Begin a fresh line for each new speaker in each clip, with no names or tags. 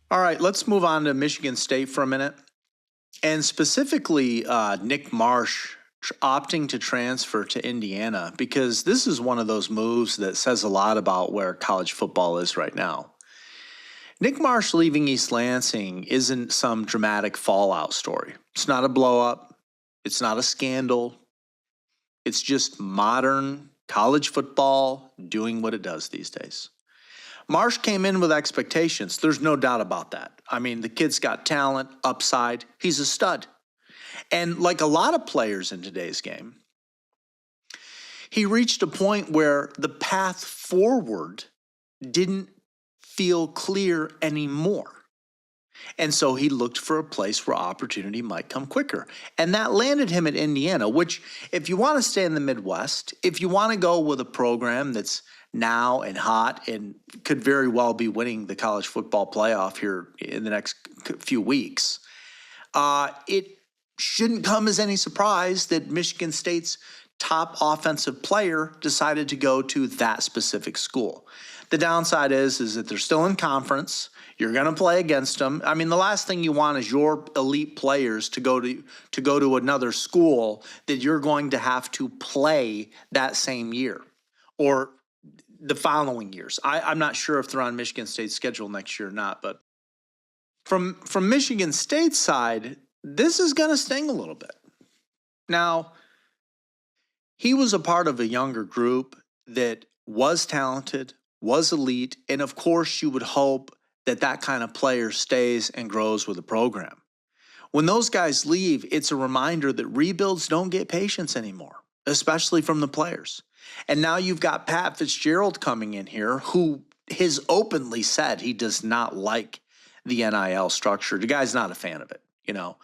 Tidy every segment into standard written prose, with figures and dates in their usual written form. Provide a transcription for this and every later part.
All right, let's move on to Michigan State for a minute. And specifically, Nick Marsh opting to transfer to Indiana, because this is one of those moves that says a lot about where college football is right now. Nick Marsh leaving East Lansing isn't some dramatic fallout story. It's not a blow up. It's not a scandal. It's just modern college football doing what it does these days. Marsh came in with expectations. There's no doubt about that. I mean, the kid's got talent, upside. He's a stud. And like a lot of players in today's game, he reached a point where the path forward didn't feel clear anymore. And so he looked for a place where opportunity might come quicker. And that landed him at Indiana, which, if you want to stay in the Midwest, if you want to go with a program that's now and hot and could very well be winning the college football playoff here in the next few weeks, it shouldn't come as any surprise that Michigan State's top offensive player decided to go to that specific school. The downside is that they're still in conference. You're going to play against them. I mean, the last thing you want is your elite players to go to another school that you're going to have to play that same year or the following years. I'm not sure if they're on Michigan State's schedule next year or not, but from Michigan State's side, this is going to sting a little bit. Now, he was a part of a younger group that was talented, was elite, and of course you would hope that that kind of player stays and grows with the program. When those guys leave, it's a reminder that rebuilds don't get patience anymore, especially from the players. And now you've got Pat Fitzgerald coming in here, who has openly said he does not like the NIL structure. The guy's not a fan of it, you know.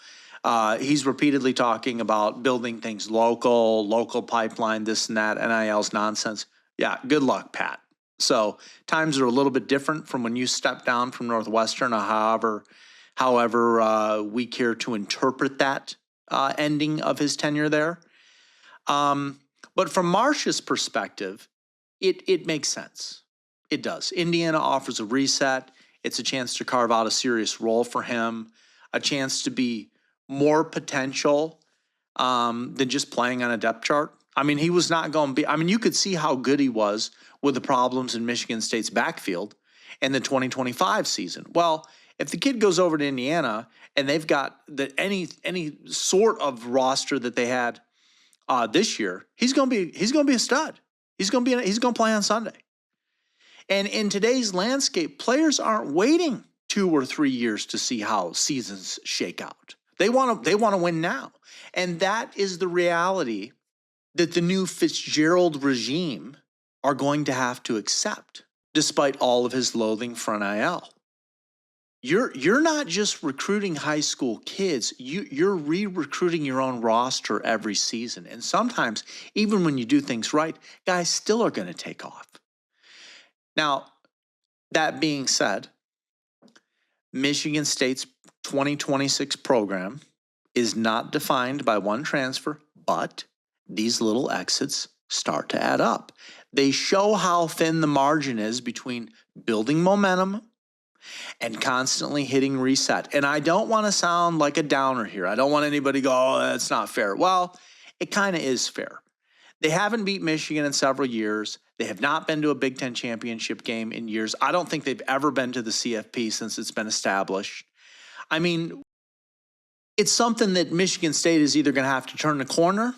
He's repeatedly talking about building things local pipeline, this and that. NIL's nonsense. Yeah, good luck, Pat. So times are a little bit different from when you stepped down from Northwestern, or however we care to interpret that ending of his tenure there. But from Marsh's perspective, it makes sense. It does. Indiana offers a reset. It's a chance to carve out a serious role for him, a chance to be more potential than just playing on a depth chart. I mean, he was not going to be, I mean, you could see how good he was with the problems in Michigan State's backfield in the 2025 season. Well, if the kid goes over to Indiana and they've got any sort of roster that they had this year, he's going to be a stud. He's going to play on Sunday. And in today's landscape, players aren't waiting 2 or 3 years to see how seasons shake out. They want to win now. And that is the reality that the new Fitzgerald regime are going to have to accept, despite all of his loathing for NIL. You're not just recruiting high school kids, you're re-recruiting your own roster every season. And sometimes, even when you do things right, guys still are going to take off. Now, that being said, Michigan State's 2026 program is not defined by one transfer, but these little exits start to add up. They show how thin the margin is between building momentum and constantly hitting reset. And I don't want to sound like a downer here. I don't want anybody to go, oh, that's not fair. Well, it kind of is fair. They haven't beat Michigan in several years. They have not been to a Big Ten championship game in years. I don't think they've ever been to the CFP since it's been established. I mean, it's something that Michigan State is either going to have to turn the corner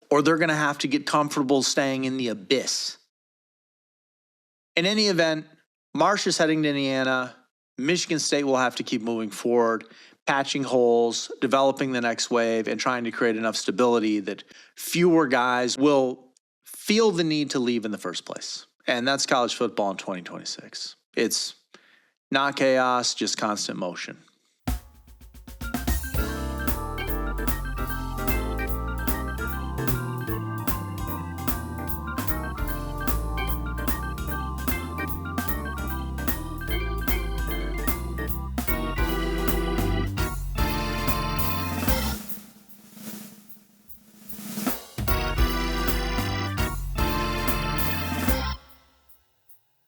or they're going to have to get comfortable staying in the abyss. In any event, Marsh is heading to Indiana. Michigan State will have to keep moving forward, patching holes, developing the next wave, and trying to create enough stability that fewer guys will feel the need to leave in the first place. And that's college football in 2026. It's not chaos, just constant motion.